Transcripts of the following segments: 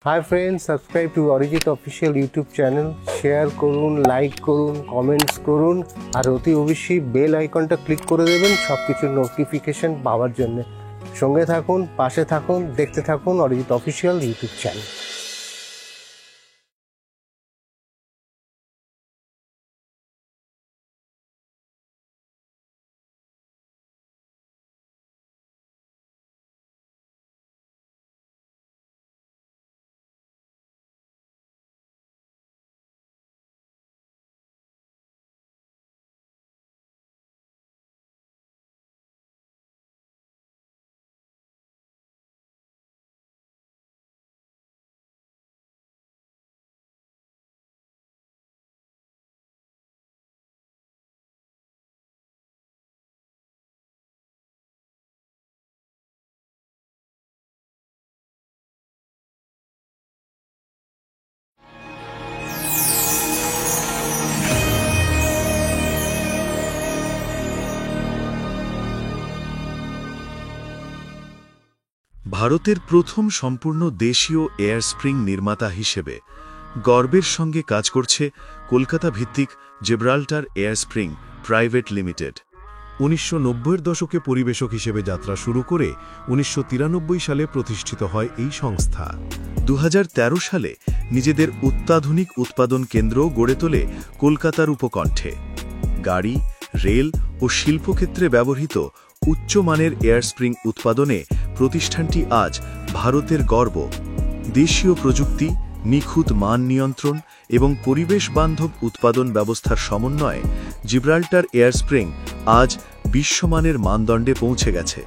Hi friends, subscribe to Arijit official YouTube channel. Share করুন, like করুন, comments করুন, আর অতি অবশ্যই বেল আইকনটা ক্লিক করে দেবেন সব কিছুর নোটিফিকেশন পাওয়ার জন্য। সঙ্গে থাকুন, পাশে থাকুন, দেখতে থাকুন অরিজিৎ অফিসিয়াল ইউটিউব চ্যানেল। ভারতের প্রথম সম্পূর্ণ দেশীয় এয়ার স্প্রিং নির্মাতা হিসেবে গর্বের সঙ্গে কাজ করছে কলকাতা ভিত্তিক Gibraltar air spring private limited. 1990-এর দশকে পরিবেশক হিসেবে যাত্রা শুরু করে 1993 সালে প্রতিষ্ঠিত হয় এই সংস্থা। 2013 সালে নিজেদের অত্যাধুনিক উৎপাদন কেন্দ্র গড়ে তোলে কলকাতার উপকণ্ঠে। গাড়ি, রেল ও শিল্পক্ষেত্রে ব্যবহৃত উচ্চমানের এয়ার স্প্রিং উৎপাদনে প্রতিষ্ঠানটি আজ ভারতের গর্ব। দেশীয় প্রযুক্তি, নিখুঁত মান নিয়ন্ত্রণ এবং পরিবেশ বান্ধব উৎপাদন ব্যবস্থার সমন্বয়ে জিব্রাল্টার এয়ার স্প্রিং আজ বিশ্বমানের মানদণ্ডে পৌঁছে গেছে।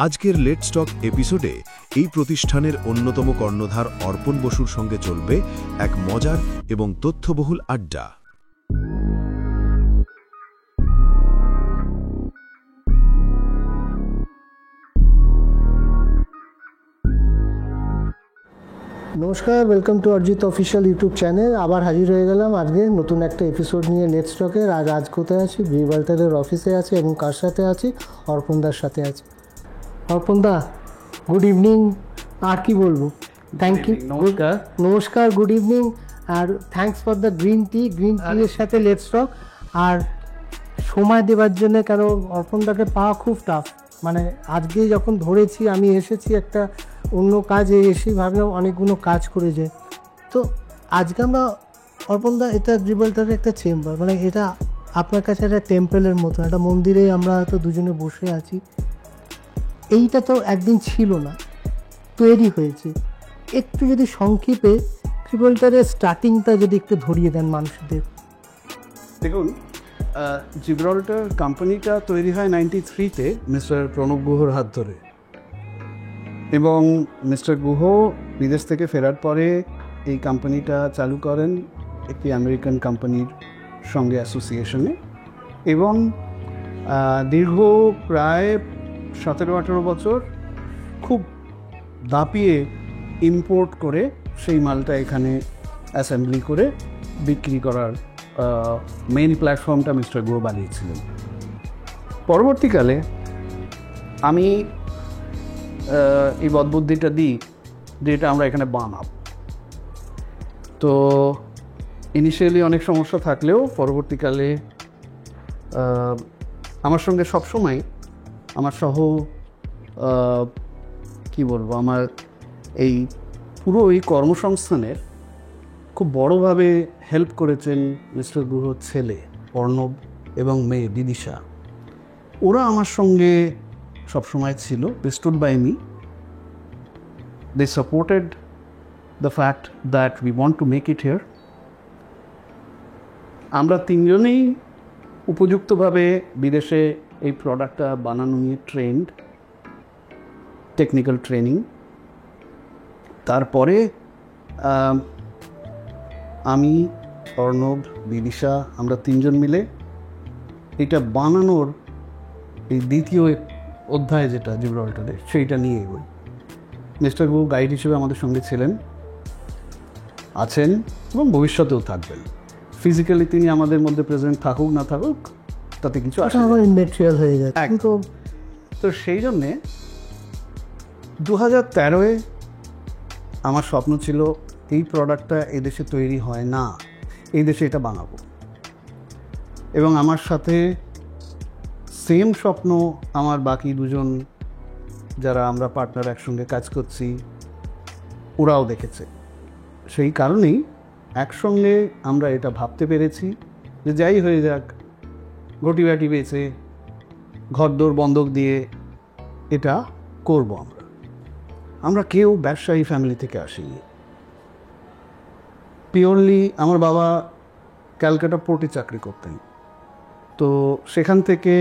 আজকের লেটস টক এপিসোডে এই প্রতিষ্ঠানের অন্যতম কর্ণধার অর্পণ বসুর সঙ্গে চলবে এক মজার এবং তথ্যবহুল আড্ডা। নমস্কার, welcome to Arijit official YouTube channel. আবার হাজির হয়ে গেলাম আজকে নতুন একটা এপিসোড নিয়ে লেটস টকের। আজ কোথায় আছি? জিব্রাল্টারের অফিসে আছি এবং কার সাথে আছি? অর্পণদার সাথে আছি। অর্পণদা, গুড ইভিনিং। আর কি বলবো, থ্যাংক ইউ। নমস্কার, গুড ইভিনিং, আর thanks for the green tea এর সাথে লেটস টক। আর সময় দেওয়ার জন্য, কারণ অর্পণদাকে পাওয়া খুব টাফ। মানে আজকে যখন ধরেছি, আমি এসেছি একটা অন্য কাজে, এসে ভাবলাম অনেকগুলো কাজ করে যায়। তো আজকে আমরা অর্পণদা, এটা জিব্রাল্টারের একটা চেম্বার, মানে এটা আপনার কাছে একটা টেম্পলের মতো, একটা মন্দিরে আমরা হয়তো দুজনে বসে আছি। এইটা তো একদিন ছিল না, তৈরি হয়েছে। একটু যদি সংক্ষেপে জিব্রাল্টারের স্টার্টিংটা যদি একটু ধরিয়ে দেন মানুষদের। দেখুন, জিব্রাল্টার কোম্পানিটা তৈরি হয় 93-তে মিস্টার প্রণব গুহর হাত ধরে, এবং মিস্টার গুহ বিদেশ থেকে ফেরার পরে এই কোম্পানিটা চালু করেন একটি আমেরিকান কোম্পানির সঙ্গে অ্যাসোসিয়েশনে, এবং দীর্ঘ প্রায় 17-18 বছর খুব দাপিয়ে ইম্পোর্ট করে সেই মালটা এখানে অ্যাসেম্বলি করে বিক্রি করার মেইন প্ল্যাটফর্মটা মিস্টার গুহ বানিয়েছিলেন। পরবর্তীকালে আমি এই বদবুদ্ধিটা দিই যে এটা আমরা এখানে বানাব। তো ইনিশিয়ালি অনেক সমস্যা থাকলেও পরবর্তীকালে আমার সঙ্গে সবসময় আমার আমার এই পুরো এই কর্মসংস্থানের খুব বড়োভাবে হেল্প করেছেন মিস্টার গুহর ছেলে অর্ণব এবং মেয়ে বিদিশা। ওরা আমার সঙ্গে সবসময় ছিল, they stood by me, they supported the fact that we want to make it here. আমরা তিনজনেই উপযুক্তভাবে বিদেশে এই প্রোডাক্টটা বানানো নিয়ে ট্রেন্ড, টেকনিক্যাল ট্রেনিং। তারপরে আমি, অর্ণব, বিদিশা, আমরা তিনজন মিলে এটা বানানোর এই দ্বিতীয় অধ্যায় যেটা জিব্রাল্টারের, সেইটা নিয়ে এগোই। মিস্টার গুহ গাইড হিসেবে আমাদের সঙ্গে ছিলেন, আছেন এবং ভবিষ্যতেও থাকবেন। ফিজিক্যালি তিনি আমাদের মধ্যে প্রেজেন্ট থাকুক না থাকুক তাতে কিছু আসে না, ইনম্যাটেরিয়াল হয়ে যায়। তো সেই জন্যে 2013-এ আমার স্বপ্ন ছিল এই প্রোডাক্টটা এদেশে তৈরি হয় না, এই দেশে এটা বানাবো। এবং আমার সাথে সেম স্বপ্ন আমার বাকি দুজন যারা আমরা পার্টনার একসঙ্গে কাজ করছি ওরাও দেখেছে। সেই কারণেই একসঙ্গে আমরা এটা ভাবতে পেরেছি যে যাই হয়ে যাক, ঘটিবাটি বেচে ঘরদোর বন্ধক দিয়ে এটা করব। আমরা কেউ ব্যবসায়ী ফ্যামিলি থেকে আসিনি। পিওরলি আমার বাবা ক্যালকাটা পোর্টে চাকরি করতেন, তো সেখান থেকে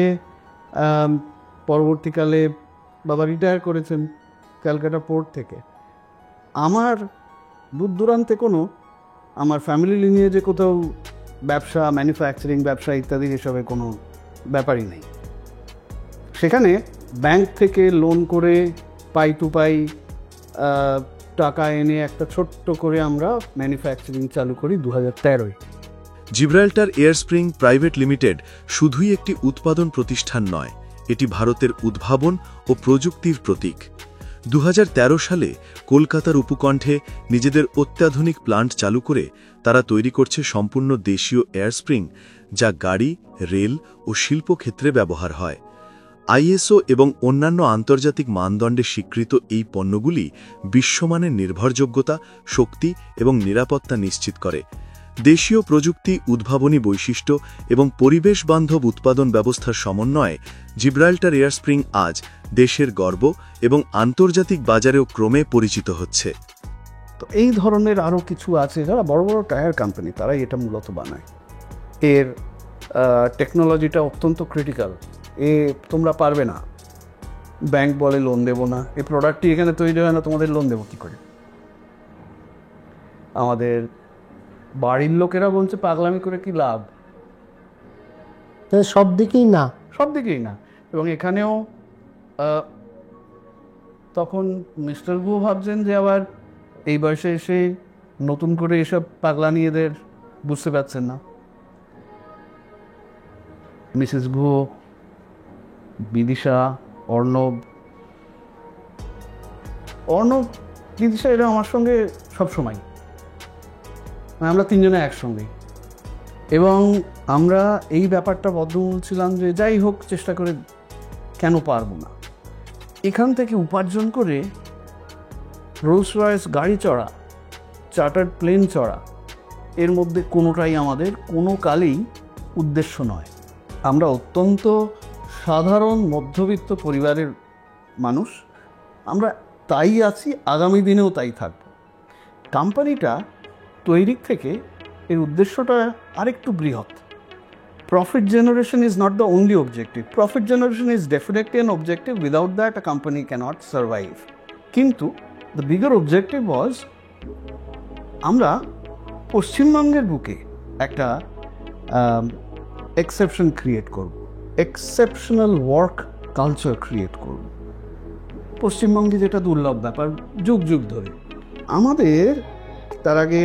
পরবর্তীকালে বাবা রিটায়ার করেছেন ক্যালকাটা পোর্ট থেকে। আমার দূর দূরান্তে কোনো আমার ফ্যামিলি লিনিয়েজে কোথাও ব্যবসা, ম্যানুফ্যাকচারিং ব্যবসা ইত্যাদি এসবের কোনো ব্যাপারই নেই। সেখানে ব্যাংক থেকে লোন করে পাই টু পাই টাকা এনে একটা ছোট্ট করে আমরা ম্যানুফ্যাকচারিং চালু করি 2013-এ। জিব্রাল্টার এয়ারস্প্রিং প্রাইভেট লিমিটেড শুধুই একটি উৎপাদন প্রতিষ্ঠান নয়, এটি ভারতের উদ্ভাবন ও প্রযুক্তির প্রতীক। 2013 সালে কলকাতার উপকণ্ঠে নিজেদের অত্যাধুনিক প্লান্ট চালু করে তারা তৈরি করছে সম্পূর্ণ দেশীয় এয়ারস্প্রিং, যা গাড়ি, রেল ও শিল্পক্ষেত্রে ব্যবহার হয়। আইএসও এবং অন্যান্য আন্তর্জাতিক মানদণ্ডে স্বীকৃত এই পণ্যগুলি বিশ্বমানের নির্ভরযোগ্যতা, শক্তি এবং নিরাপত্তা নিশ্চিত করে। দেশীয় প্রযুক্তি, উদ্ভাবনী বৈশিষ্ট্য এবং পরিবেশবান্ধব উৎপাদন ব্যবস্থার সমন্বয়ে জিব্রাল্টার এয়ারস্প্রিং আজ দেশের গর্ব এবং আন্তর্জাতিক বাজারেও ক্রমে পরিচিত হচ্ছে। তো এই ধরনের আরও কিছু আছে যারা বড় বড় টায়ার কোম্পানি, তারাই এটা মূলত বানায়। এর টেকনোলজিটা অত্যন্ত ক্রিটিক্যাল। তোমরা পারবে না, ব্যাংক বলে লোন দেবো না, এই প্রোডাক্টটি এখানে তৈরি হয় না, তোমাদের লোন দেবো কী করে? আমাদের বাড়ির লোকেরা বলছে পাগলামি করে কি লাভ। সব দিকেই না, সব দিকেই না। এবং এখানেও তখন মিস্টার গুহ ভাবছেন যে আবার এই বয়সে এসে নতুন করে এসব পাগলানি এদের বুঝতে পারছেন না। মিসেস গুহ, বিদিশা, অর্ণব, বিদিশা এরা আমার সঙ্গে সবসময়, আমরা তিনজনে একসঙ্গে। এবং আমরা এই ব্যাপারটা বদ্ধ বলছিলাম যে যাই হোক চেষ্টা করে, কেন পারবো না। এখান থেকে উপার্জন করে রোলস রয়েস গাড়ি চড়া, চার্টার্ড প্লেন চড়া, এর মধ্যে কোনোটাই আমাদের কোনো কালেই উদ্দেশ্য নয়। আমরা অত্যন্ত সাধারণ মধ্যবিত্ত পরিবারের মানুষ, আমরা তাই আছি, আগামী দিনেও তাই থাকব। কোম্পানিটা তৈরির থেকে এর উদ্দেশ্যটা আরেকটু বৃহৎ। Profit generation is not the only objective. Profit generation is definitely an objective, without that a company cannot survive. কিন্তু দ্য বিগার অবজেক্টিভ ওয়াজ আমরা পশ্চিমবঙ্গের বুকে একটা এক্সেপশন ক্রিয়েট করব, এক্সেপশনাল ওয়ার্ক কালচার ক্রিয়েট করব। পশ্চিমবঙ্গে যেটা দুর্লভ ব্যাপার যুগ যুগ ধরে। আমাদের তার আগে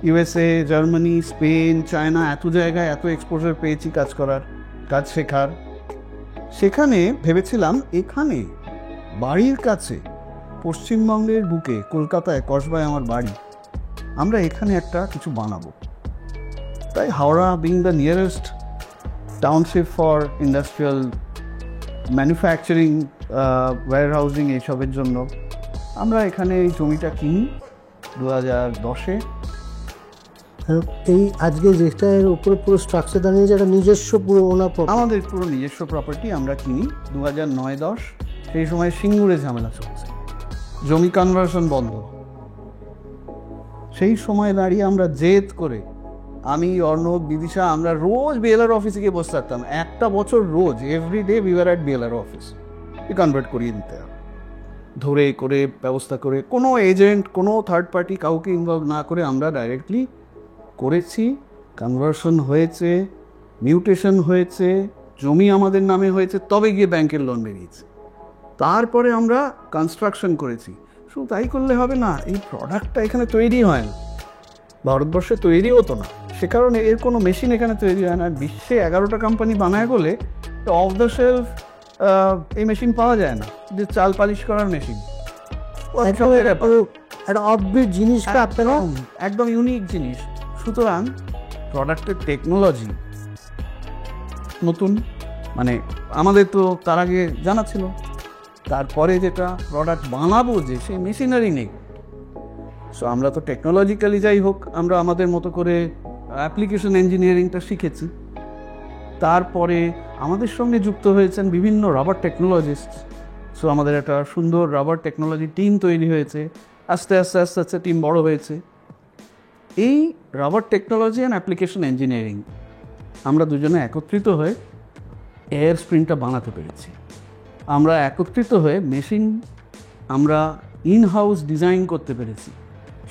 ইউএসএ, জার্মানি, স্পেন, চায়না, এত জায়গায় এত এক্সপোজার পেয়েছি কাজ করার, কাজ শেখার। সেখানে ভেবেছিলাম এখানে বাড়ির কাছে পশ্চিমবঙ্গের বুকে, কলকাতায় কসবায় আমার বাড়ি, আমরা এখানে একটা কিছু বানাবো। তাই Howrah being the nearest township for industrial manufacturing, warehousing এইসবের জন্য আমরা এখানে এই জমিটা কিনি 2010-এ। এই আজকে যেটা এর উপরে পুরো স্ট্রাকচার দাঁড়িয়ে যেটা নিজস্ব পুরো ওনার আমাদের পুরো নিজস্ব প্রপার্টি আমরা কিনি 2009-10। সেই সময় সিঙ্গুরে ঝামেলা চলছে, জমি কনভার্সন বন্ধ। সেই সময় দাঁড়িয়ে আমরা জেদ করে, আমি, অর্ণব, বিদিশা, আমরা রোজ বিএলআর অফিসে গিয়ে বসে থাকতাম। একটা বছর রোজ, every day we were at BLR office. Convert করিয়ে দিতে হবে, ধরে করে ব্যবস্থা করে, কোনো এজেন্ট, কোনো থার্ড পার্টি কাউকে ইনভলভ না করে আমরা ডাইরেক্টলি করেছি। কনভার্সন হয়েছে, মিউটেশন হয়েছে, জমি আমাদের নামে হয়েছে, তবে গিয়ে ব্যাংকের লোন বেরিয়েছে। তারপরে আমরা কনস্ট্রাকশন করেছি। শুধু তাই করলে হবে না, এই প্রোডাক্টটা এখানে তৈরি হয় না, ভারতবর্ষে তৈরি হতো না, সে কারণে এর কোনো মেশিন এখানে তৈরি হয় না। বিশ্বে 11টা কোম্পানি বানায় বলে অফ দ্য শেলফ এই মেশিন পাওয়া যায় না, যে চাল পালিশ করার মেশিন। একটা অফবিট জিনিসটা আপনারা একদম ইউনিক জিনিস। সুতরাং প্রোডাক্টের টেকনোলজি নতুন, মানে আমাদের তো তার আগে জানা ছিল। তারপরে যেটা প্রোডাক্ট বানাবো যে সেই মেশিনারি নেই। সো আমরা তো টেকনোলজিক্যালি যাই হোক আমরা আমাদের মতো করে অ্যাপ্লিকেশন ইঞ্জিনিয়ারিংটা শিখেছি। তারপরে আমাদের সঙ্গে যুক্ত হয়েছেন বিভিন্ন রাবার টেকনোলজিস্ট। সো আমাদের একটা সুন্দর রাবার টেকনোলজি টিম তৈরি হয়েছে। আস্তে আস্তে আস্তে আস্তে টিম বড় হয়েছে। এই rubber technology and application engineering আমরা দুজনে একত্রিত হয়ে এয়ার স্প্রিনটা বানাতে পেরেছি। আমরা একত্রিত হয়ে মেশিন আমরা ইন হাউস ডিজাইন করতে পেরেছি,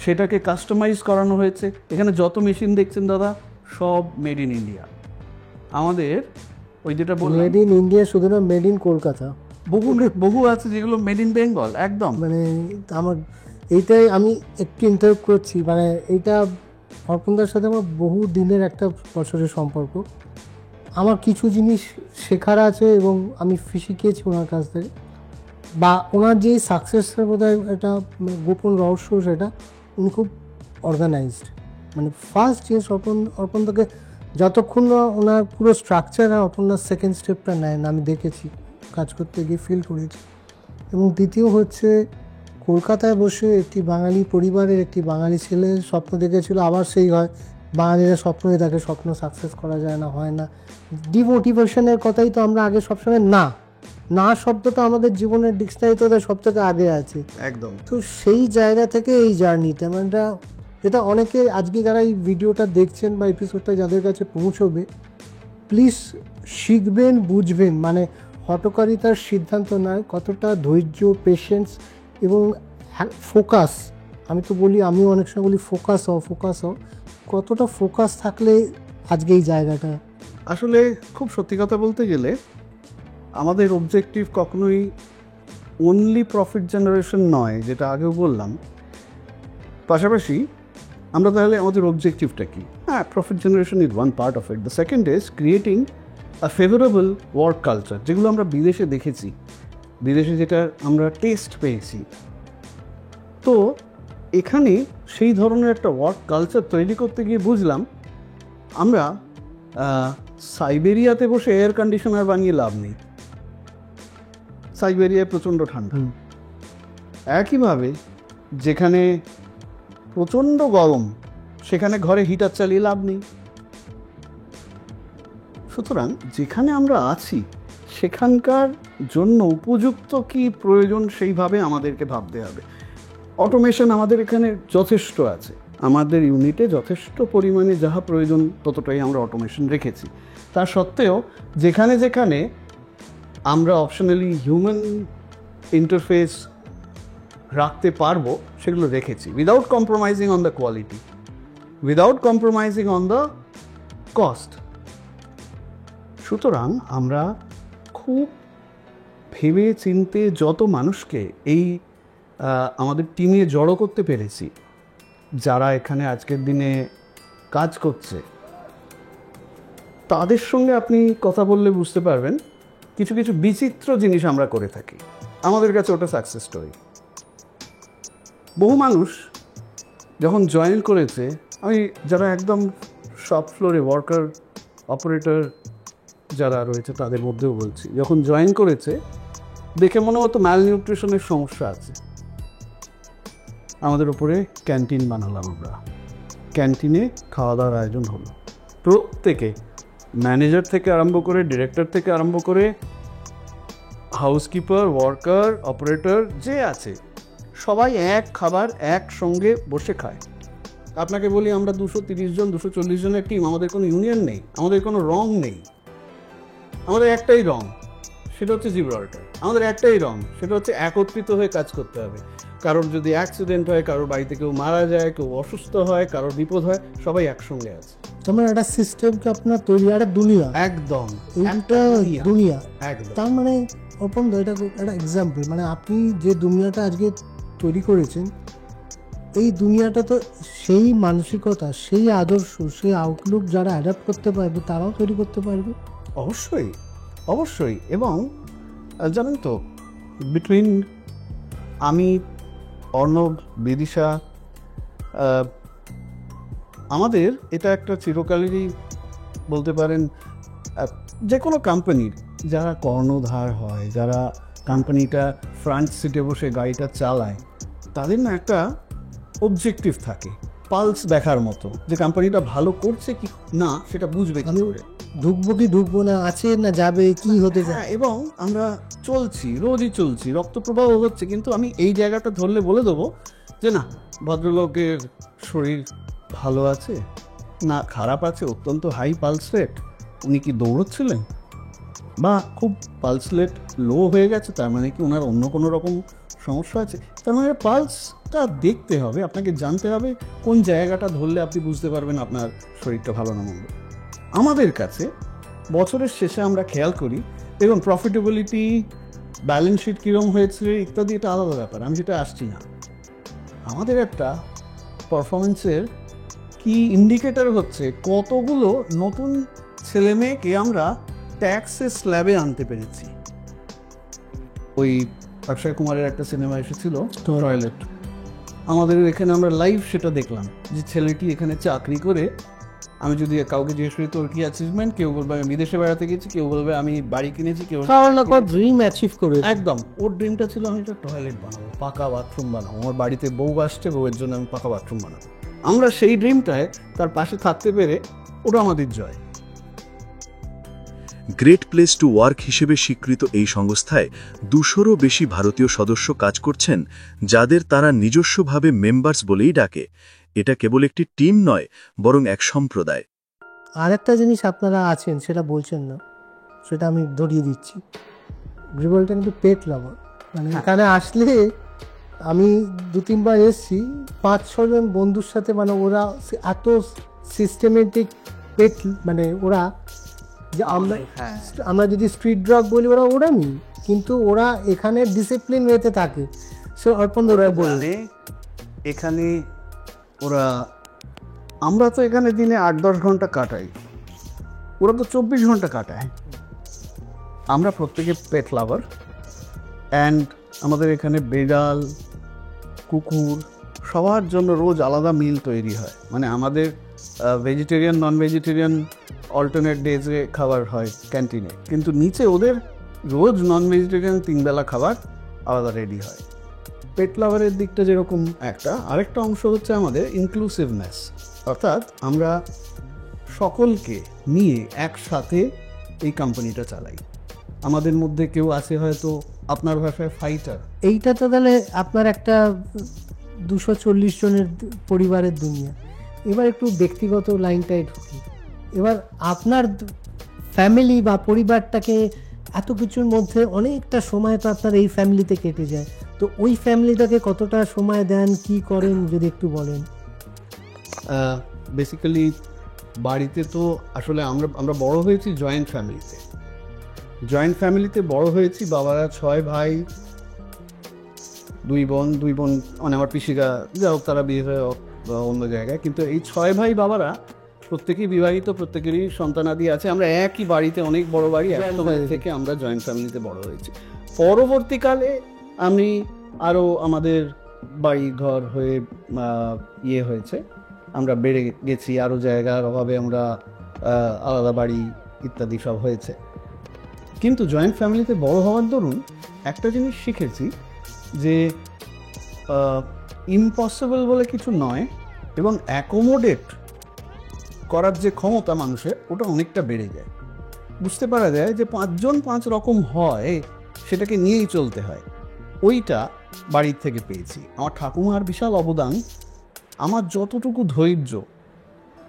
সেটাকে কাস্টমাইজ করানো হয়েছে। এখানে যত মেশিন দেখছেন দাদা সব মেড ইন ইন্ডিয়া। আমাদের ওই যেটা বললাম মেড ইন ইন্ডিয়া, শুধু না মেড ইন কলকাতা, বহু আছে যেগুলো মেড ইন বেঙ্গল একদম। মানে আমার এইটাই আমি একটু ইন্টারভিউ করছি, মানে এইটা অর্পণদার সাথে আমার বহু দিনের একটা বছরের সম্পর্ক। আমার কিছু জিনিস শেখার আছে এবং আমি শিখিয়েছি ওনার কাছ থেকে, বা ওনার যেই সাকসেসের বোধহয় একটা গোপন রহস্য, সেটা উনি খুব অর্গানাইজড। মানে ফার্স্ট যে অর্পণদাকে যতক্ষণ না ওনার পুরো স্ট্রাকচার আর অর্পণদার সেকেন্ড স্টেপটা নেয় না, আমি দেখেছি কাজ করতে গিয়ে ফিল করেছি। এবং দ্বিতীয় হচ্ছে কলকাতায় বসে একটি বাঙালি পরিবারের একটি বাঙালি ছেলে স্বপ্ন দেখেছিল, আবার সেই হয় বাঙালিরা স্বপ্নই দেখে, স্বপ্ন সাকসেস করা যায় না, হয় না। ডিমোটিভেশনের কথাই তো আমরা আগে সবসময় না শব্দটা আমাদের জীবনের ডিকশনারিতে সব থেকে আগে আছে একদম। তো সেই জায়গা থেকে এই জার্নিতে মানে যেটা অনেকে আজকে যারা এই ভিডিওটা দেখছেন বা এপিসোডটা যাদের কাছে পৌঁছবে, প্লিজ শিখবেন, বুঝবেন, মানে হঠকারিতার সিদ্ধান্ত নয়, কতটা ধৈর্য, পেশেন্স এবং ফোকাস। আমি তো বলি, আমিও অনেক সময় বলি ফোকাস হও, কতটা ফোকাস থাকলে আজকে এই জায়গাটা। আসলে খুব সত্যি কথা বলতে গেলে আমাদের অবজেক্টিভ কখনোই অনলি প্রফিট জেনারেশন নয়, যেটা আগেও বললাম। পাশাপাশি আমরা তাহলে আমাদের অবজেক্টিভটা কি? হ্যাঁ, profit generation is one part of it. The second is creating a favourable work culture, যেগুলো আমরা বিদেশে দেখেছি, বিদেশে যেটা আমরা টেস্ট পেয়েছি। তো এখানে সেই ধরনের একটা ওয়ার্ক কালচার তৈরি করতে গিয়ে বুঝলাম আমরা সাইবেরিয়াতে বসে এয়ার কন্ডিশনার বানিয়ে লাভ নেই। সাইবেরিয়ায় প্রচণ্ড ঠান্ডা। একইভাবে যেখানে প্রচণ্ড গরম সেখানে ঘরে হিটার চালিয়ে লাভ নেই। সুতরাং যেখানে আমরা আছি সেখানকার জন্য উপযুক্ত কি প্রয়োজন সেইভাবে আমাদেরকে ভাবতে হবে। অটোমেশন আমাদের এখানে যথেষ্ট আছে, আমাদের ইউনিটে যথেষ্ট পরিমাণে যাহা প্রয়োজন ততটাই আমরা অটোমেশন রেখেছি। তা সত্ত্বেও যেখানে যেখানে আমরা অপশনালি হিউম্যান ইন্টারফেস রাখতে পারবো সেগুলো রেখেছি, without compromising on the quality, without compromising on the cost. সুতরাং আমরা খুব ভেবে চিনতে যত মানুষকে এই আমাদের টিমে জড়ো করতে পেরেছি, যারা এখানে আজকের দিনে কাজ করছে, তাদের সঙ্গে আপনি কথা বললে বুঝতে পারবেন কিছু কিছু বিচিত্র জিনিস আমরা করে থাকি। আমাদের কাছে ওটা সাকসেস স্টোরি। বহু মানুষ যখন জয়েন করেছে, আমি যারা একদম শপ ফ্লোরে ওয়ার্কার অপারেটর যারা রয়েছে তাদের মধ্যেও বলছি, যখন জয়েন করেছে দেখে মনে হতো ম্যালনিউট্রিশনের সমস্যা আছে। আমাদের উপরে ক্যান্টিন বানালাম আমরা, ক্যান্টিনে খাওয়া দাওয়ার আয়োজন হলো। প্রত্যেকে, ম্যানেজার থেকে আরম্ভ করে, ডিরেক্টর থেকে আরম্ভ করে, হাউসকিপার, ওয়ার্কার, অপারেটর যে আছে, সবাই এক খাবার একসঙ্গে বসে খায়। আপনাকে বলি, আমরা 230 জন 240 জনের টিম, আমাদের কোনো ইউনিয়ন নেই, আমাদের কোনো রং নেই, আমাদের একটাই রং, সেটা হচ্ছে জিব্রাল্টার। আমাদের একটাই রং, সেটা হচ্ছে একত্রিত হয়ে কাজ করতে হবে। কারোর যদি অ্যাক্সিডেন্ট হয়, কারোর বাড়িতে কেউ মারা যায়, কেউ অসুস্থ হয়, কারোর বিপদ হয়, সবাই একসঙ্গে আছে। তোমার একটা সিস্টেমকে আপনার তৈরি, একটা দুনিয়া, একদম একটা দুনিয়া। একদম। তার মানে ওপেন এটা একটা এক্সাম্পল, মানে আপনি যে দুনিয়াটা আজকে তৈরি করেছেন, এই দুনিয়াটা তো সেই মানসিকতা, সেই আদর্শ, সেই আউটলুক যারা অ্যাডাপ্ট করতে পারবে তারাও তৈরি করতে পারবে। অবশ্যই, অবশ্যই। এবং জানেন তো, বিটুইন আমি অর্ণব, বিদিশা, আমাদের এটা একটা চিরকালেরই বলতে পারেন, যে কোনো কোম্পানির যারা কর্ণধার হয়, যারা কোম্পানিটা ফ্রন্ট সিটে বসে গাড়িটা চালায়, তাদের না একটা অবজেক্টিভ থাকে, পালস দেখার মতো, যে কোম্পানিটা ভালো করছে কি না সেটা বুঝবে কি করে। ঢুকবো কি ঢুকবো না, আছে না যাবে, কি হতে যায়। হ্যাঁ, এবং আমরা চলছি, রোজই চলছি, রক্তপ্রবাহ হচ্ছে, কিন্তু আমি এই জায়গাটা ধরলে বলে দেবো যে না, ভদ্রলোকের শরীর ভালো আছে না খারাপ আছে, অত্যন্ত হাই পালস রেট, উনি কি দৌড়চ্ছিলেন, বা খুব পালস রেট লো হয়ে গেছে, তার মানে কি ওনার অন্য কোনো রকম সমস্যা আছে। তার মানে পালসটা দেখতে হবে, আপনাকে জানতে হবে কোন জায়গাটা ধরলে আপনি বুঝতে পারবেন আপনার শরীরটা ভালো না মন্দ। আমাদের কাছে বছরের শেষে আমরা খেয়াল করি, দেখুন প্রফিটেবিলিটি, ব্যালেন্স শিট কীরকম হয়েছে ইত্যাদি, এটা আলাদা ব্যাপার, আমি যেটা আসছি না। আমাদের একটা পারফরমেন্সের কি ইন্ডিকেটর হচ্ছে কতগুলো নতুন ছেলে মেয়েকে আমরা ট্যাক্সের স্ল্যাবে আনতে পেরেছি। ওই অক্ষয় কুমারের একটা সিনেমা এসেছিল টয়লেট, আমাদের এখানে আমরা লাইভ সেটা দেখলাম, যে ছেলেটি এখানে চাকরি করে, আমি যদি কাউকে জিজ্ঞেস করি তোর কি অ্যাচিভমেন্ট, কেউ বলবে আমি বিদেশে বেড়াতে গেছি, কেউ বলবে আমি বাড়ি কিনেছি, কেউ ড্রিম অ্যাচিভ করে। একদম ওর ড্রিমটা ছিল আমি একটা টয়লেট বানাবো, পাকা বাথরুম বানাবো, আমার বাড়িতে বউ আসছে, বউয়ের জন্য আমি পাকা বাথরুম বানাবো। আমরা সেই ড্রিমটায় তার পাশে থাকতে পেরে ওটা আমাদের জয়। গ্রেট প্লেস টু ওয়ার্ক হিসেবে স্বীকৃত এই সংস্থায় 200-রও বেশি ভারতীয় সদস্য কাজ করছেন, যাদের তারা নিজস্বভাবে মেম্বার্স বলেই ডাকে। এটা কেবল একটি টিম নয়, বরং এক সম্প্রদায়। আর একটা জিনিস আপনারা আছেন সেটা বলছেন না, সেটা আমি ধরিয়ে দিচ্ছি। গ্রিবলটা কিন্তু পেট লাভার, মানে এখানে আসলে আমি 2-3 বার এসেছি, 5-6 জন বন্ধুর সাথে, মানে ওরা এত সিস্টেমেটিক পেট, মানে ওরা যে আমরা যদি স্ট্রিট ডগ বলি ওরা ওরামি, কিন্তু ওরা এখানে ডিসিপ্লিন ওয়েতে থাকে। সে অর্পণ ওরা বললে এখানে ওরা, আমরা তো এখানে দিনে 8-10 ঘন্টা কাটাই, ওরা তো 24 ঘন্টা কাটায়। আমরা প্রত্যেকে পেট লাভার, অ্যান্ড আমাদের এখানে বেড়াল, কুকুর সবার জন্য রোজ আলাদা মিল তৈরি হয়। মানে আমাদের ভেজিটেরিয়ান, নন ভেজিটেরিয়ান অল্টারনেট ডেজে খাবার হয় ক্যান্টিনে, কিন্তু নিচে ওদের রোজ নন ভেজিটেরিয়ান 3 বেলা খাবার আলাদা রেডি হয়। পেট লাভারের দিকটা যেরকম একটা, আরেকটা অংশ হচ্ছে আমাদের ইনক্লুসিভনেস, অর্থাৎ আমরা সকলকে নিয়ে একসাথে এই কোম্পানিটা চালাই। আমাদের মধ্যে কেউ আছে হয়তো আপনার ভাষায় ফাইটার, এইটা তো তাহলে আপনার একটা 240 জনের পরিবারের দুনিয়া। এবার একটু ব্যক্তিগত লাইনটাই ঢুকি। এবার আপনার ফ্যামিলি বা পরিবারটাকে, এত কিছুর মধ্যে অনেকটা সময় তো আপনার এই ফ্যামিলিতে কেটে যায়, তো ওই ফ্যামিলিটাকে কতটা সময় দেন, কি করেন যদি একটু বলেন। বেসিক্যালি বাড়িতে তো আসলে আমরা বড় হয়েছি জয়েন্ট ফ্যামিলিতে। জয়েন্ট ফ্যামিলিতে বড় হয়েছি, বাবারা 6 ভাই, 2 বোন, মানে আমার পিসিরা যাও তারা বিয়ে হয়ে অন্য জায়গায়, কিন্তু এই 6 ভাই বাবারা প্রত্যেকেই বিবাহিত, প্রত্যেকেরই সন্তানাদি আছে। আমরা একই বাড়িতে, অনেক বড় বাড়ি, একসময় থেকে আমরা জয়েন্ট ফ্যামিলিতে বড় হয়েছি। পরবর্তীকালে আমি আরও আমাদের বাড়ি ঘর হয়ে ইয়ে হয়েছে, আমরা বেড়ে গেছি, আরও জায়গার অভাবে আমরা আলাদা বাড়ি ইত্যাদি সব হয়েছে। কিন্তু জয়েন্ট ফ্যামিলিতে বড় হওয়ার দরুন একটা জিনিস শিখেছি যে ইম্পসিবল বলে কিছু নয়, এবং অ্যাকোমোডেট করার যে ক্ষমতা মানুষের, ওটা অনেকটা বেড়ে যায়। বুঝতে পারা যায় যে 5 জন 5 রকম হয়, সেটাকে নিয়েই চলতে হয়। ওইটা বাড়ির থেকে পেয়েছি। আমার ঠাকুমার বিশাল অবদান, আমার যতটুকু ধৈর্য,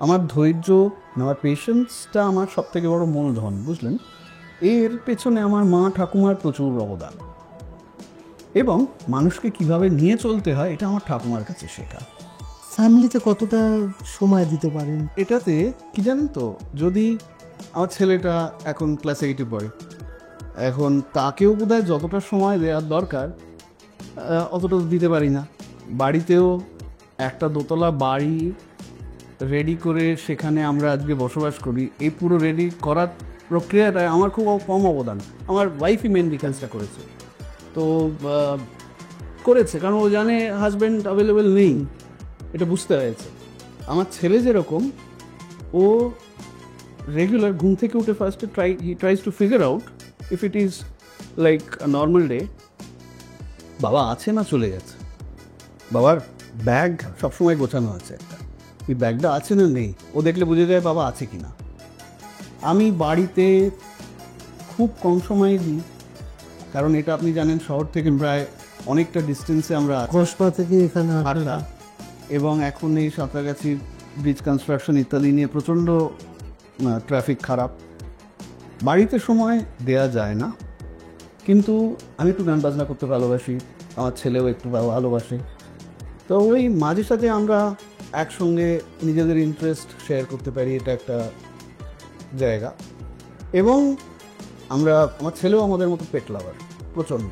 আমার পেশেন্সটা আমার সব থেকে বড় মূলধন, বুঝলেন? এর পেছনে আমার মা ঠাকুমার প্রচুর অবদান, এবং মানুষকে কিভাবে নিয়ে চলতে হয় এটা আমার ঠাকুমার কাছে শেখা। ফ্যামিলিতে কতটা সময় দিতে পারেন এটাতে কি জানেন তো, যদি আমার ছেলেটা এখন ক্লাস 8-এ পড়ে, এখন তাকেও বোধহয় যতটা সময় দেওয়ার দরকার অতটা দিতে পারি না। বাড়িতেও একটা দোতলা বাড়ি রেডি করে সেখানে আমরা আজকে বসবাস করি, এই পুরো রেডি করার প্রক্রিয়াটায় আমার খুব কম অবদান, আমার ওয়াইফই মেন ডিফেন্সটা করেছে। তো করেছে, কারণ ও জানে হাজব্যান্ড অ্যাভেলেবেল নেই, এটা বুঝতে হয়েছে। আমার ছেলে যেরকম, ও রেগুলার ঘুম থেকে উঠে ফার্স্টে tries to figure out if it is like a normal day, বাবা আছে না চলে গেছে, বাবার ব্যাগ সবসময় গোছানো আছে একটা, ওই ব্যাগটা আছে না নেই, ও দেখলে বুঝে যায় বাবা আছে কি না। আমি বাড়িতে খুব কম সময় দিই, কারণ এটা আপনি জানেন শহর থেকে প্রায় অনেকটা ডিস্টেন্সে আমরা আছি। কসবা থেকে এখানে আটটা, এবং এখন এই সাঁতরাগাছির ব্রিজ কনস্ট্রাকশন ইত্যাদি নিয়ে প্রচণ্ড ট্রাফিক খারাপ, বাড়িতে সময় দেয়া যায় না। কিন্তু আমি একটু গান বাজনা করতে ভালোবাসি, আমার ছেলেও একটু ভালোবাসে, তো ওই মাঝে সাথে আমরা একসঙ্গে নিজেদের ইন্টারেস্ট শেয়ার করতে পারি, এটা একটা জায়গা। এবং আমার ছেলেও আমাদের মতো পেট লাভার প্রচণ্ড,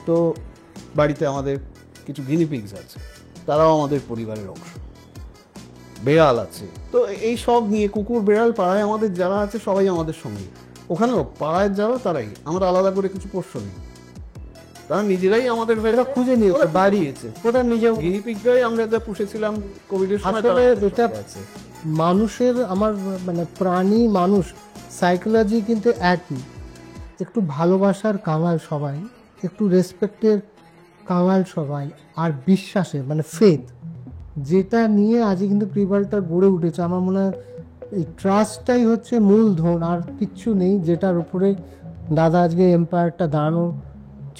তো বাড়িতে আমাদের কিছু গিনিপিগস আছে, তারাও আমাদের পরিবারের অংশ, বেড়াল আছে, তো এই সব নিয়ে কুকুর বেড়াল পাড়ায় আমাদের যারা আছে সবাই আমাদের সঙ্গে, ওখানেও পাড়ায় যারা তারাই, আমরা আলাদা করে কিছু পোষ্য নেই, তারা নিজেরাই আমাদের বেড়া খুঁজে নিয়েছে, বাড়িয়েছে, ওটা নিজেও গিনিপিগটাই আমরা যা পুষেছিলাম কোভিডের সময়। আসলে এটা মানুষের, আমার মানে প্রাণী মানুষ সাইকোলজি কিন্তু একই, একটু ভালোবাসার কাঙাল সবাই, একটু রেসপেক্টের কাঙাল সবাই, আর বিশ্বাসের মানে ফেথ, যেটা নিয়ে আজকে কিন্তু প্রিভালটা গড়ে উঠেছে। আমার মনে হয় এই ট্রাস্টটাই হচ্ছে মূলধন, আর কিচ্ছু নেই যেটার উপরে দাদা আজকে এম্পায়ারটা দাঁড়ানোর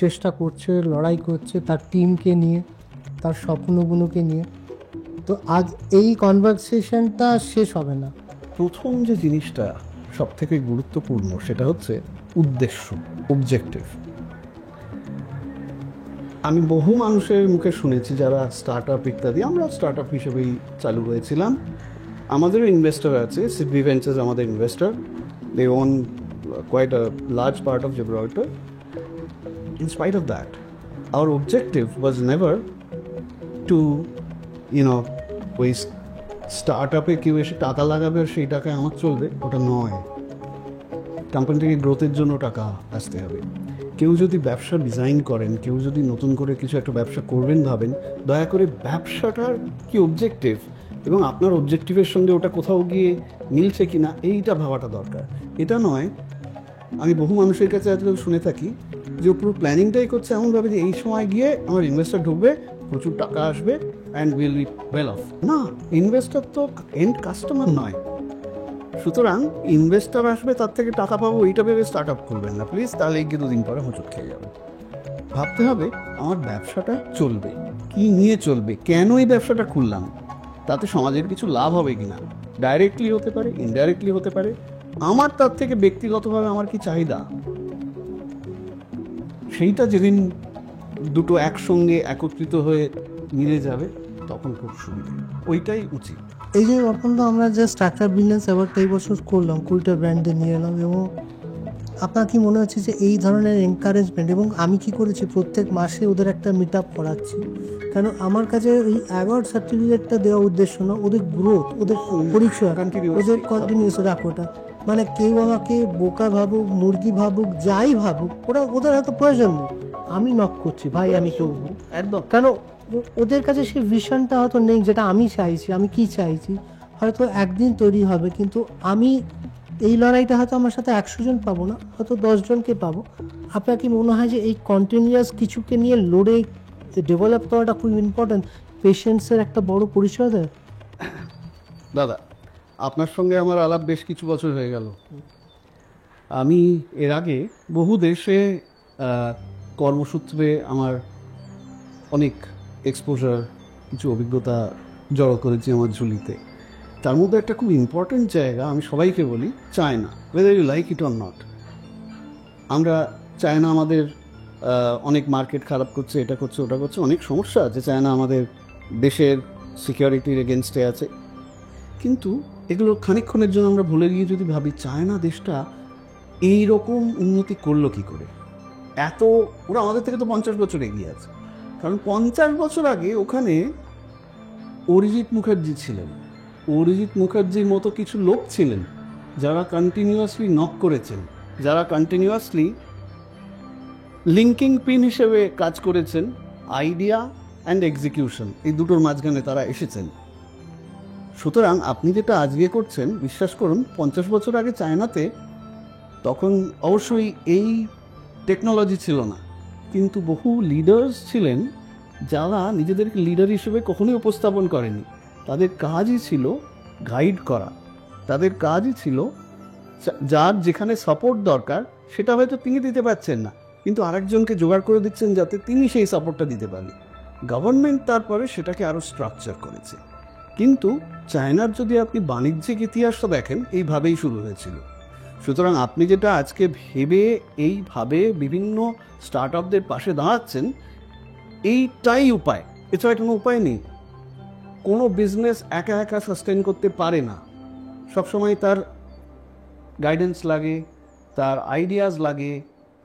চেষ্টা করছে, লড়াই করছে তার টিমকে নিয়ে, তার স্বপ্নগুলোকে নিয়ে। তো আজ এই কনভারসেশনটা শেষ হবে না। প্রথম যে জিনিসটা সব থেকে গুরুত্বপূর্ণ সেটা হচ্ছে উদ্দেশ্য, অবজেক্টিভ। আমি বহু মানুষের মুখে শুনেছি যারা স্টার্ট আপ ইত্যাদি, আমরা স্টার্ট আপ হিসেবেই চালু হয়েছিলাম, আমাদেরও ইনভেস্টর আছে, সিডবি ভেঞ্চার্স আমাদের investor, they own quite a large part of Gibraltar. In spite of that, our objective was never to, ওই স্টার্ট আপে কেউ এসে টাকা লাগাবে আর সেই টাকায় আমার চলবে, ওটা নয়। কোম্পানি থেকে গ্রোথের জন্য টাকা আসতে হবে। কেউ যদি ব্যবসা ডিজাইন করেন, কেউ যদি নতুন করে কিছু একটা ব্যবসা করবেন ভাবেন, দয়া করে ব্যবসাটার কি অবজেক্টিভ এবং আপনার অবজেক্টিভের সঙ্গে ওটা কোথাও গিয়ে মিলছে কি না, এইটা ভাবাটা দরকার। এটা নয়, আমি বহু মানুষের কাছে আজকাল শুনে থাকি যে পুরো প্ল্যানিংটাই করছে এমনভাবে যে এই সময় গিয়ে আমার ইনভেস্টার ঢুকবে, প্রচুর টাকা আসবে and will be well of. না, ইনভেস্টার তো এন্ড কাস্টমার নয়, সুতরাং ইনভেস্টার আসবে তার থেকে টাকা পাবো এইটা ভেবে স্টার্ট আপ করবেন না প্লিজ, তাহলে গিয়ে 2 দিন পরে হোঁচট খেয়ে যাবে। ভাবতে হবে আমার ব্যবসাটা চলবে, কি নিয়ে চলবে, কেন এই ব্যবসাটা খুললাম, তাতে সমাজের কিছু লাভ হবে কিনা, ডাইরেক্টলি হতে পারে, ইনডাইরেক্টলি হতে পারে, আমার তার থেকে ব্যক্তিগতভাবে আমার কি চাহিদা, সেইটা যেদিন দুটো একসঙ্গে একত্রিত হয়ে মিলে যাবে তখন খুব সুবিধা, ওইটাই উচিত। এই যে এখন তো আমরা যে স্টার্টার বিজনেস অ্যাওয়ার্ডটা এই বছর করলাম, 20টা ব্র্যান্ডে নিয়ে এলাম, এবং আপনার কি মনে হচ্ছে যে এই ধরনের এনকারেজমেন্ট, এবং আমি কি করেছি প্রত্যেক মাসে ওদের একটা মিট আপ করাচ্ছি, কেন আমার কাছে এই অ্যাওয়ার্ড সার্টিফিকেটটা দেওয়া উদ্দেশ্য না, ওদের গ্রোথ, ওদের পরিচয়, ওদের কন্টিনিউস রাখোটা, মানে কেউ আমাকে বোকা ভাবুক, মুরগি ভাবুক, যাই ভাবুক, ওদের হয়তো প্রয়োজন নেই, আমি নক করছি ভাই, আমি কেউ একদম, কেন ওদের কাছে সেই ভিশনটা হয়তো নেই যেটা আমি চাইছি, আমি কি চাইছি হয়তো একদিন তৈরি হবে, কিন্তু আমি এই লড়াইটা হয়তো আমার সাথে 100 জন পাবো না, হয়তো 10 জনকে পাবো। আপনার কি মনে হয় যে এই কন্টিনিউয়াস কিছুকে নিয়ে লড়ে ডেভেলপ করাটা খুব ইম্পর্টেন্ট, পেশেন্সের একটা বড় পরিচয় দেয়? দাদা, আপনার সঙ্গে আমার আলাপ বেশ কিছু বছর হয়ে গেল। আমি এর আগে বহু দেশে কর্মসূত্রে আমার অনেক এক্সপোজার, কিছু অভিজ্ঞতা জড়ো করেছি আমার ঝুলিতে। তার মধ্যে একটা খুব ইম্পর্ট্যান্ট জায়গা আমি সবাইকে বলি, China, whether you like it or not. আমরা চায়না আমাদের অনেক মার্কেট খারাপ করছে, এটা করছে, ওটা করছে, অনেক সমস্যা আছে, চায়না আমাদের দেশের সিকিউরিটির এগেনস্টে আছে, কিন্তু এগুলো খানিকক্ষণের জন্য আমরা ভুলে গিয়ে যদি ভাবি চায়না দেশটা এই রকম উন্নতি করলো কি করে, এত, ওরা আমাদের থেকে তো 50 বছর এগিয়ে আছে, কারণ 50 বছর আগে ওখানে অরিজিৎ মুখার্জি ছিলেন, অরিজিৎ মুখার্জির মতো কিছু লোক ছিলেন যারা কন্টিনিউয়াসলি নক করেছেন, যারা কন্টিনিউয়াসলি লিঙ্কিং পিন হিসেবে কাজ করেছেন আইডিয়া অ্যান্ড এক্সিকিউশন, এই দুটোর মাঝখানে তারা এসেছেন। সুতরাং আপনি যেটা আজকে করছেন, বিশ্বাস করুন 50 বছর আগে চায়নাতে তখন অবশ্যই এই টেকনোলজি ছিল না, কিন্তু বহু লিডার্স ছিলেন যারা নিজেদেরকে লিডার হিসেবে কখনোই উপস্থাপন করেনি। তাদের কাজই ছিল গাইড করা, তাদের কাজই ছিল যার যেখানে সাপোর্ট দরকার সেটা হয়তো তিনি দিতে পারছেন না, কিন্তু আরেকজনকে জোগাড় করে দিচ্ছেন যাতে তিনি সেই সাপোর্টটা দিতে পারেন। গভর্নমেন্ট তারপরে সেটাকে আরও স্ট্রাকচার করেছে। কিন্তু চায়নার যদি আপনি বাণিজ্যিক ইতিহাসটা দেখেন, এইভাবেই শুরু হয়েছিল। সুতরাং আপনি যেটা আজকে ভেবে এইভাবে বিভিন্ন স্টার্ট আপদের পাশে দাঁড়াচ্ছেন, এইটাই উপায়, এছাড়া কোনো উপায় নেই। কোনো বিজনেস একা একা সাস্টেন করতে পারে না, সবসময় তার গাইডেন্স লাগে, তার আইডিয়াস লাগে,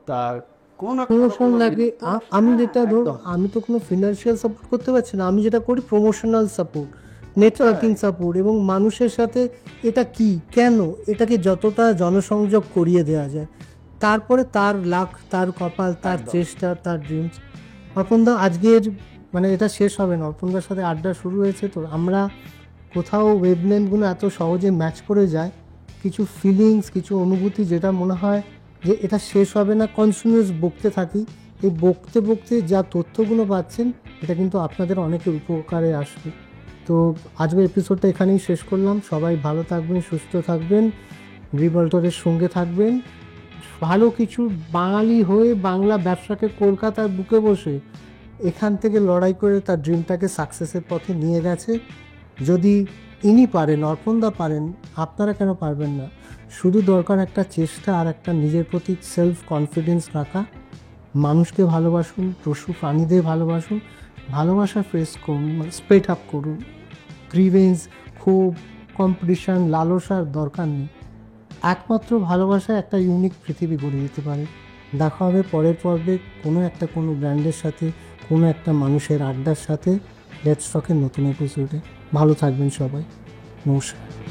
তার কোনো প্রমোশন লাগে। আমি যেটা ধর, আমি তো কোনো ফিনান্সিয়াল সাপোর্ট করতে পারছি না, আমি যেটা করি প্রমোশনাল সাপোর্ট, নেটওয়ার্কিং সাপোর্ট, এবং মানুষের সাথে এটা কি, কেন, এটাকে যতটা জনসংযোগ করিয়ে দেওয়া যায়, তারপরে তার লাক, তার কপাল, তার চেষ্টা, তার ড্রিমস। অর্পণদা, আজকের মানে এটা শেষ হবে না, অর্পণদার সাথে আড্ডা শুরু হয়েছে তো আমরা কোথাও ওয়েভলেন্থগুলো এত সহজে ম্যাচ করে যায়, কিছু ফিলিংস, কিছু অনুভূতি, যেটা মনে হয় যে এটা শেষ হবে না, কন্টিনিউয়াস বকতে থাকি। এই বকতে বকতে যা তথ্যগুলো পাচ্ছেন, এটা কিন্তু আপনাদের অনেকের উপকারে আসবে। তো আজকের এপিসোডটা এখানেই শেষ করলাম। সবাই ভালো থাকবেন, সুস্থ থাকবেন, রিভল্টারের সঙ্গে থাকবেন। ভালো কিছু বাঙালি হয়ে বাংলা ব্যবসাকে কলকাতার বুকে বসে এখান থেকে লড়াই করে তার ড্রিমটাকে সাকসেসের পথে নিয়ে গেছে। যদি ইনি পারেন, অর্পণদা পারেন, আপনারা কেন পারবেন না? শুধু দরকার একটা চেষ্টা আর একটা নিজের প্রতি সেলফ কনফিডেন্স রাখা। মানুষকে ভালোবাসুন, পশু প্রাণীদের ভালোবাসুন, ভালোবাসা ফেস করুন, স্প্রেড আপ করুন। গ্রিভেন্স, ক্ষোভ, কম্পিটিশান, লালসার দরকার নেই। একমাত্র ভালোবাসায় একটা ইউনিক পৃথিবী গড়ে দিতে পারে। দেখা হবে পরের পর্বে কোনো ব্র্যান্ডের সাথে, কোনো একটা মানুষের আড্ডার সাথে, লেটস টকের নতুন এপিসোডে। ভালো থাকবেন সবাই, নমস্কার।